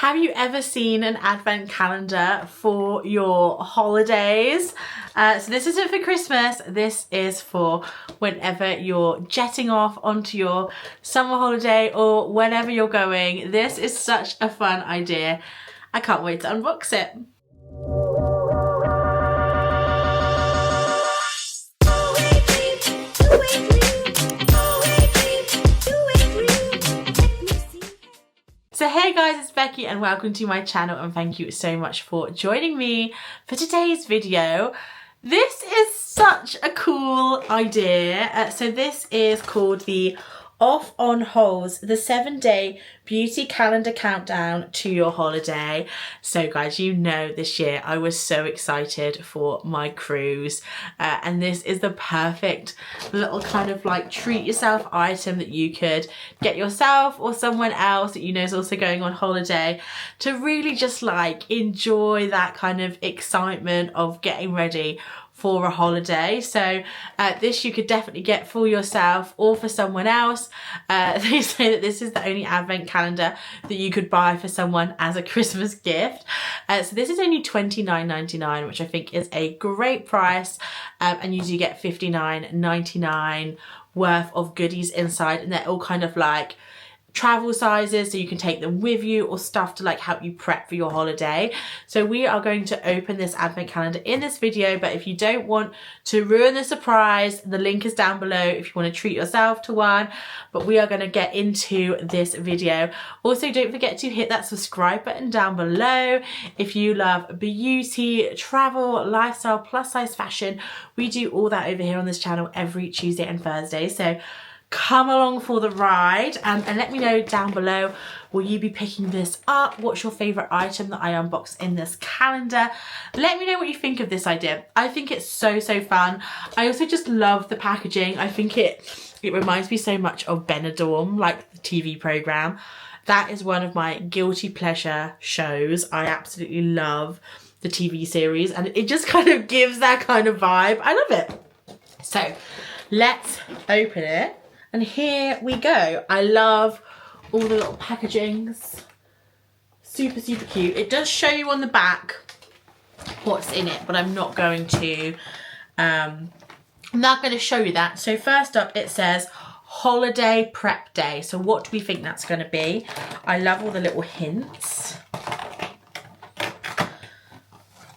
Have you ever seen an advent calendar for your holidays? So this isn't for Christmas, this is for whenever you're jetting off onto your summer holiday or whenever you're going. This is such a fun idea. I can't wait to unbox it. So hey guys, it's Becky and welcome to my channel, and thank you so much for joining me for today's video. This is such a cool idea. So this is called the Off on Holes, the 7-day beauty calendar countdown to your holiday. So guys, you know this year I was so excited for my cruise and this is the perfect little kind of like treat yourself item that you could get yourself or someone else that you know is also going on holiday to really just like enjoy that kind of excitement of getting ready for a holiday. So this you could definitely get for yourself or for someone else. They say that this is the only advent calendar that you could buy for someone as a Christmas gift. So this is only $29.99, which I think is a great price, and you do get $59.99 worth of goodies inside, and they're all kind of like travel sizes, so you can take them with you or stuff to like help you prep for your holiday. So we are going to open this advent calendar in this video, but if you don't want to ruin the surprise, the link is down below if you want to treat yourself to one. But we are going to get into this video. Also, don't forget to hit that subscribe button down below if you love beauty, travel, lifestyle, plus size fashion. We do all that over here on this channel every Tuesday and Thursday, so come along for the ride, and let me know down below, will you be picking this up? What's your favorite item that I unbox in this calendar? Let me know what you think of this idea. I think it's so fun. I also just love the packaging. I think it reminds me so much of Benidorm, like the TV program. That is one of my guilty pleasure shows. I absolutely love the TV series, and it just kind of gives that kind of vibe. I love it. So let's open it. And here we go. I love all the little packagings. Super cute. It does show you on the back what's in it, but I'm not going to show you that. So first up it says holiday prep day. So what do we think that's going to be? I love all the little hints.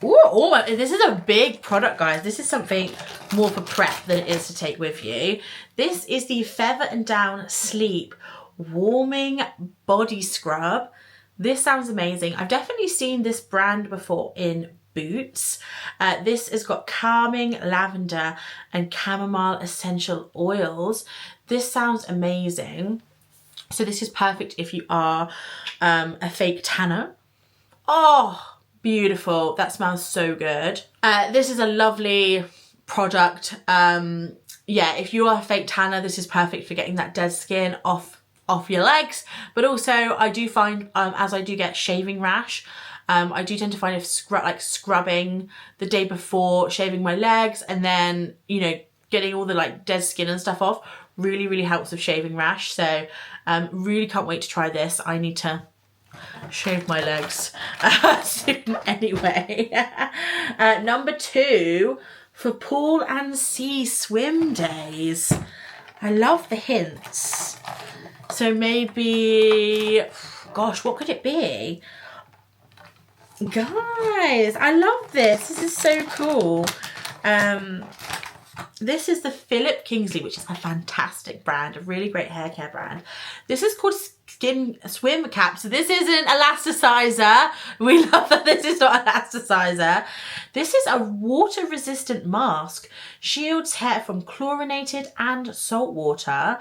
Ooh, oh, this is a big product, guys. This is something more for prep than it is to take with you. This is the Feather and Down Sleep Warming Body Scrub. This sounds amazing. I've definitely seen this brand before in Boots. This has got calming lavender and chamomile essential oils. This sounds amazing. So this is perfect if you are a fake tanner. Oh, beautiful. That smells so good. This is a lovely product. Yeah, if you are a fake tanner, this is perfect for getting that dead skin off your legs. But also I do find as I do get shaving rash, I do tend to find if scrubbing the day before shaving my legs and then, you know, getting all the like dead skin and stuff off really helps with shaving rash. So really can't wait to try this. I need to shave my legs soon anyway. Number 2, for pool and sea swim days. I love the hints. So maybe, gosh, what could it be? Guys, I love this. This is so cool. This is the Philip Kingsley, which is a fantastic brand, a really great hair care brand. This is called Skin Swim Cap. So this isn't elasticizer. We love that this is not elasticizer. This is a water resistant mask. Shields hair from chlorinated and salt water.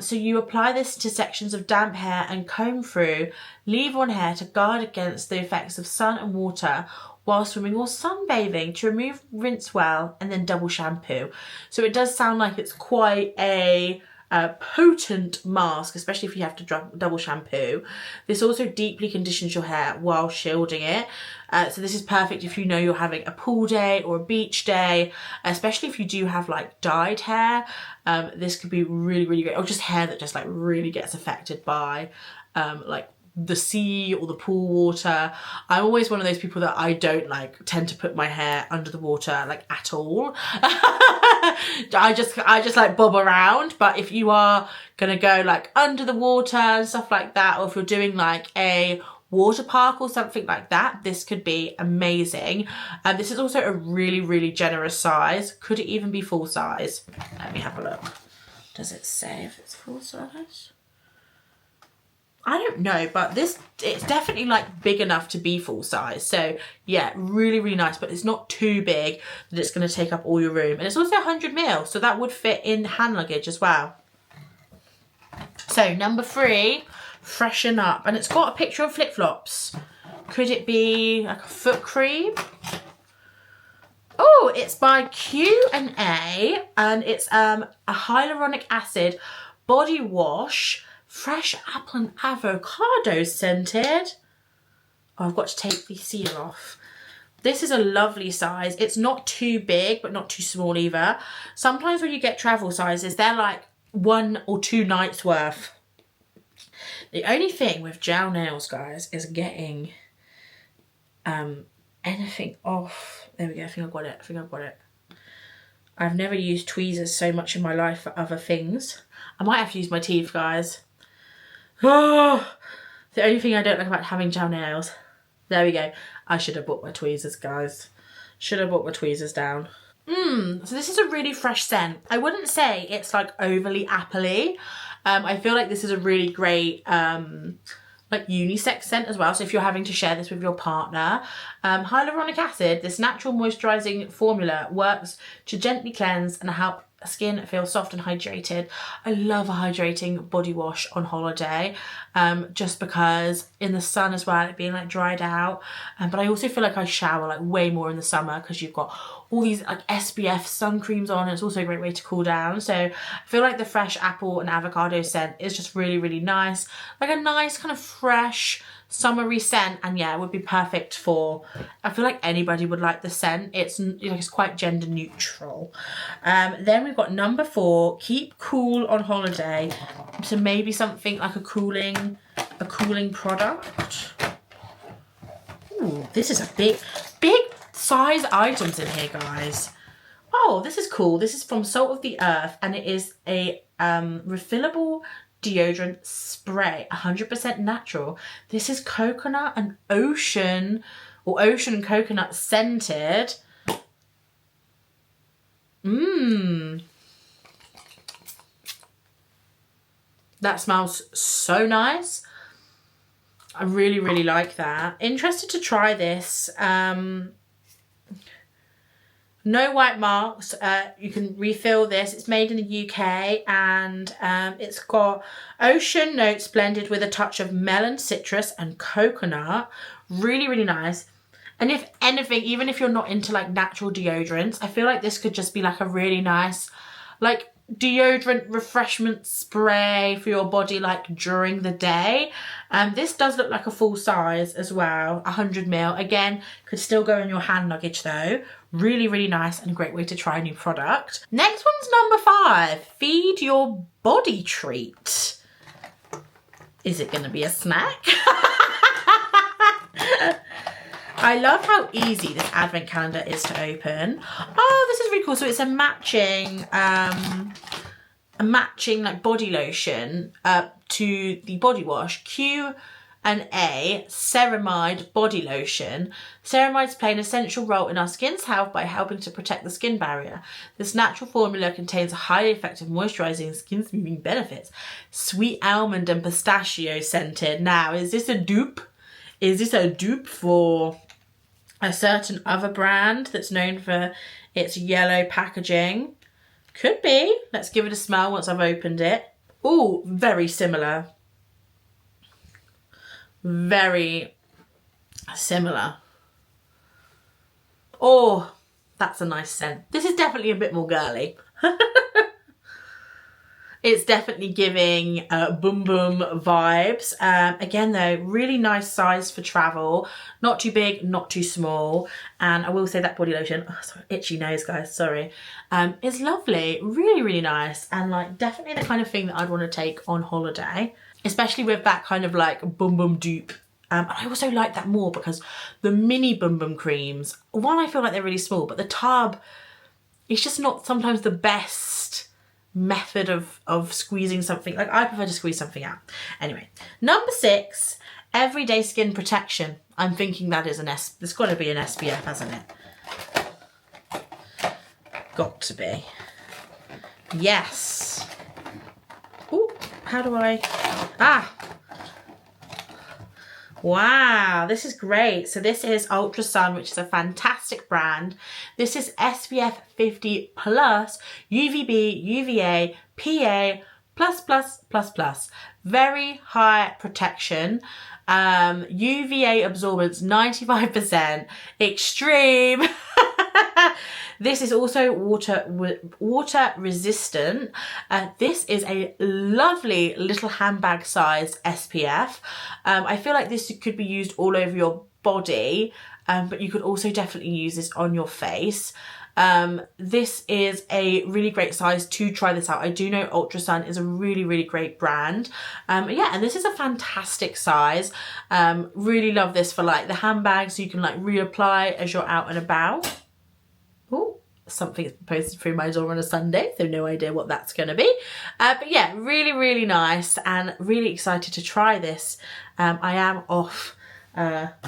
So you apply this to sections of damp hair and comb through. Leave on hair to guard against the effects of sun and water while swimming or sunbathing. To remove, rinse well, and then double shampoo. So it does sound like it's quite a potent mask, especially if you have to double shampoo. This also deeply conditions your hair while shielding it. So this is perfect if you know you're having a pool day or a beach day, especially if you do have like dyed hair. This could be really great, or just hair that just like really gets affected by like the sea or the pool water. I'm always one of those people that I don't like tend to put my hair under the water like at all. I just like bob around. But if you are gonna go like under the water and stuff like that, or if you're doing like a water park or something like that, this could be amazing. And this is also a really, really generous size. Could it even be full size? Let me have a look. Does it say if it's full size? I don't know, but it's definitely like big enough to be full size. So yeah, really, really nice, but it's not too big that it's going to take up all your room. And it's also 100 ml, so that would fit in hand luggage as well. So number 3, freshen up. And it's got a picture of flip-flops. Could it be like a foot cream? Oh, it's by Q&A, and it's a hyaluronic acid body wash, fresh apple and avocado scented. Oh, I've got to take the seal off. This is a lovely size. It's not too big, but not too small either. Sometimes when you get travel sizes, they're like 1 or 2 nights worth. The only thing with gel nails, guys, is getting anything off. There we go. I think I've got it. I've never used tweezers so much in my life for other things. I might have to use my teeth, guys. Oh, the only thing I don't like about having gel nails. There we go. I should have bought my tweezers, guys. Should have bought my tweezers down. So this is a really fresh scent. I wouldn't say it's like overly appley. I feel like this is a really great like unisex scent as well. So if you're having to share this with your partner, hyaluronic acid, this natural moisturizing formula, works to gently cleanse and help skin feel soft and hydrated. I love a hydrating body wash on holiday, just because in the sun as well, it being like dried out. But I also feel like I shower like way more in the summer because you've got all these like SPF sun creams on. It's also a great way to cool down. So I feel like the fresh apple and avocado scent is just really, really nice. Like a nice kind of fresh summery scent, and yeah, it would be perfect for, I feel like anybody would like the scent. It's, you know, it's quite gender neutral. Then we've got number 4, keep cool on holiday. So maybe something like a cooling product. Ooh, this is a big size items in here, guys. Oh, this is cool. This is from Salt of the Earth, and it is a refillable deodorant spray, 100% natural. This is coconut and ocean and coconut scented. That smells so nice. I really, really like that. Interested to try this. No white marks. You can refill this. It's made in the UK, and it's got ocean notes blended with a touch of melon, citrus and coconut. Really, really nice. And if anything, even if you're not into like natural deodorants, I feel like this could just be like a really nice like deodorant refreshment spray for your body like during the day. This does look like a full size as well, 100 ml. Again, could still go in your hand luggage though. Really, really nice and a great way to try a new product. Next one's number 5, feed your body treat. Is it gonna be a snack? I love how easy this advent calendar is to open. Oh, this is really cool. So it's a matching like body lotion to the body wash. Q&A ceramide body lotion. Ceramides play an essential role in our skin's health by helping to protect the skin barrier. This natural formula contains highly effective moisturizing and skin smoothing benefits. Sweet almond and pistachio scented. Now, is this a dupe? Is this a dupe for a certain other brand that's known for its yellow packaging? Could be. Let's give it a smell once I've opened it. Oh, very similar. Very similar. Oh, that's a nice scent. This is definitely a bit more girly. It's definitely giving boom boom vibes. Again though, really nice size for travel. Not too big, not too small. And I will say that body lotion, oh, sorry, itchy nose guys, sorry. It's lovely, really, really nice. And like definitely the kind of thing that I'd want to take on holiday. especially with that kind of like Bum Bum dupe. And I also like that more because the mini Bum Bum creams, one, I feel like they're really small, but the tub, it's just not sometimes the best method of squeezing something. Like, I prefer to squeeze something out. Anyway, number 6, everyday skin protection. I'm thinking that is there's got to be an SPF, hasn't it? Got to be. Yes. Ooh, how do I... Wow, this is great. So this is Ultra Sun, which is a fantastic brand. This is SPF 50 plus UVB, UVA, PA++++. Very high protection. UVA absorbance 95%. Extreme. This is also water resistant. This is a lovely little handbag sized SPF. I feel like this could be used all over your body, but you could also definitely use this on your face. This is a really great size to try this out. I do know Ultra Sun is a really great brand. Yeah, and this is a fantastic size. Really love this for like the handbag, so you can like reapply as you're out and about. Oh, something's posted through my door on a Sunday, so no idea what that's going to be. But yeah, really nice and really excited to try this. I am off back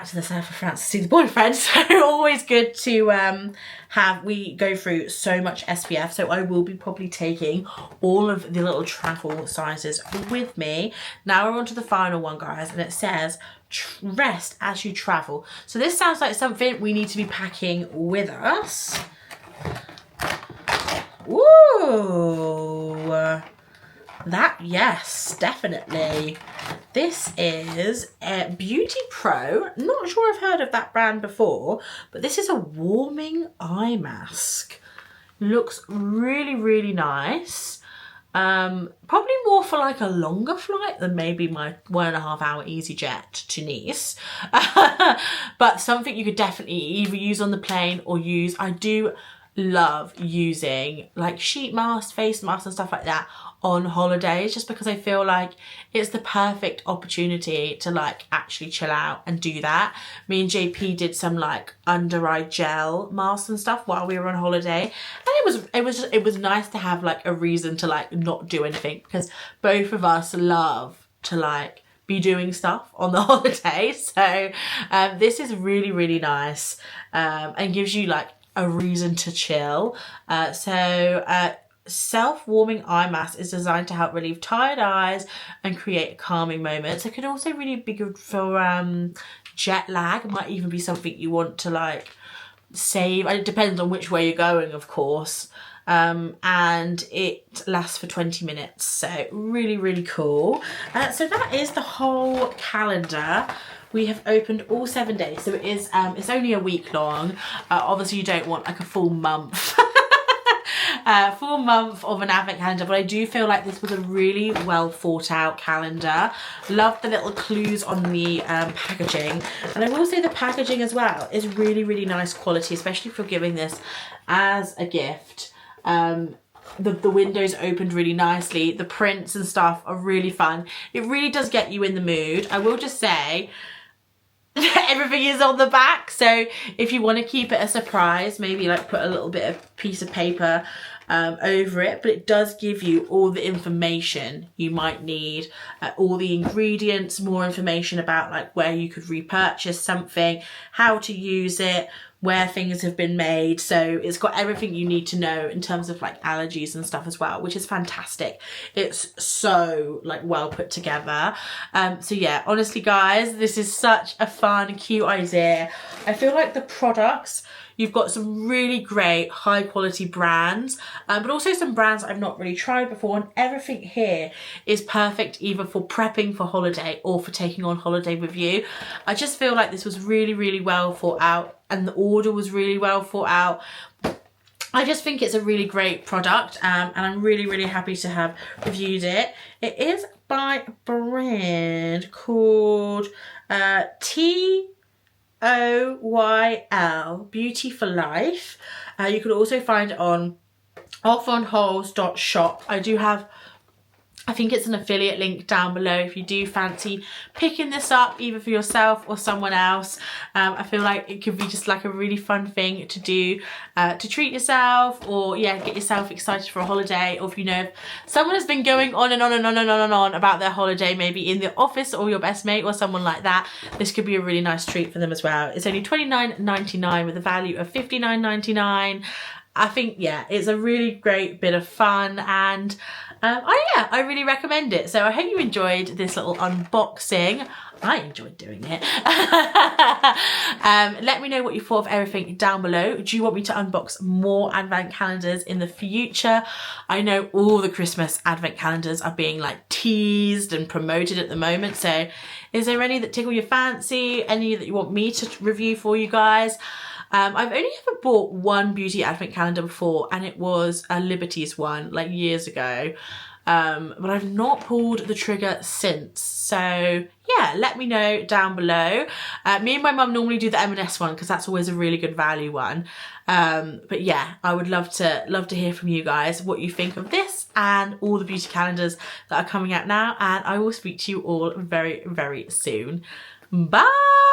to the south of France to see the boyfriend, so always good to we go through so much SPF, so I will be probably taking all of the little travel sizes with me. Now we're on to the final one, guys, and it says rest as you travel. So this sounds like something we need to be packing with us. Ooh, that, yes, definitely. This is a Beauty Pro. Not sure I've heard of that brand before, but this is a warming eye mask. Looks really nice. Probably more for like a longer flight than maybe my 1.5 hour EasyJet to Nice. But something you could definitely either use on the plane or use. I do love using like sheet masks, face masks and stuff like that on holidays, just because I feel like it's the perfect opportunity to like actually chill out and do that. Me and JP did some like under eye gel masks and stuff while we were on holiday, and it was nice to have like a reason to like not do anything, because both of us love to like be doing stuff on the holiday. So this is really nice, and gives you like a reason to chill. Self-warming eye mask is designed to help relieve tired eyes and create a calming moment. So it could also really be good for jet lag. It might even be something you want to like save. It depends on which way you're going, of course. And it lasts for 20 minutes. So really cool. So that is the whole calendar. We have opened all 7 days, so it is it's only a week long. Obviously you don't want like a full month full month of an advent calendar, but I do feel like this was a really well thought out calendar. Love the little clues on the packaging, and I will say the packaging as well is really nice quality, especially if you're giving this as a gift. The windows opened really nicely. The prints and stuff are really fun. It really does get you in the mood. I will just say everything is on the back, so if you want to keep it a surprise, maybe like put a little bit of piece of paper over it, but it does give you all the information you might need, all the ingredients, more information about like where you could repurchase something, how to use it, where things have been made. So it's got everything you need to know in terms of like allergies and stuff as well, which is fantastic. It's so like well put together. So yeah, honestly guys, this is such a fun, cute idea. I feel like the products, you've got some really great high quality brands, but also some brands I've not really tried before, and everything here is perfect either for prepping for holiday or for taking on holiday with you. I just feel like this was really well thought out, and the order was really well thought out. I just think it's a really great product, and I'm really happy to have reviewed it. It is by a brand called TOYL, Beauty for Life. You can also find it on offonholes.shop. I do have I think it's an affiliate link down below if you do fancy picking this up either for yourself or someone else. I feel like it could be just like a really fun thing to do to treat yourself, or yeah, get yourself excited for a holiday. Or if you know if someone has been going on and on and on and on and on about their holiday, maybe in the office, or your best mate or someone like that, this could be a really nice treat for them as well. It's only $29.99 with a value of $59.99. I think, yeah, it's a really great bit of fun, and I really recommend it. So I hope you enjoyed this little unboxing. I enjoyed doing it. Let me know what you thought of everything down below. Do you want me to unbox more advent calendars in the future? I know all the Christmas advent calendars are being like teased and promoted at the moment. So is there any that tickle your fancy? Any that you want me to review for you guys? I've only ever bought one beauty advent calendar before, and it was a Liberties one, like years ago. But I've not pulled the trigger since. So yeah, let me know down below. Me and my mum normally do the M&S one because that's always a really good value one. But yeah, I would love to hear from you guys what you think of this and all the beauty calendars that are coming out now. And I will speak to you all very, very soon. Bye!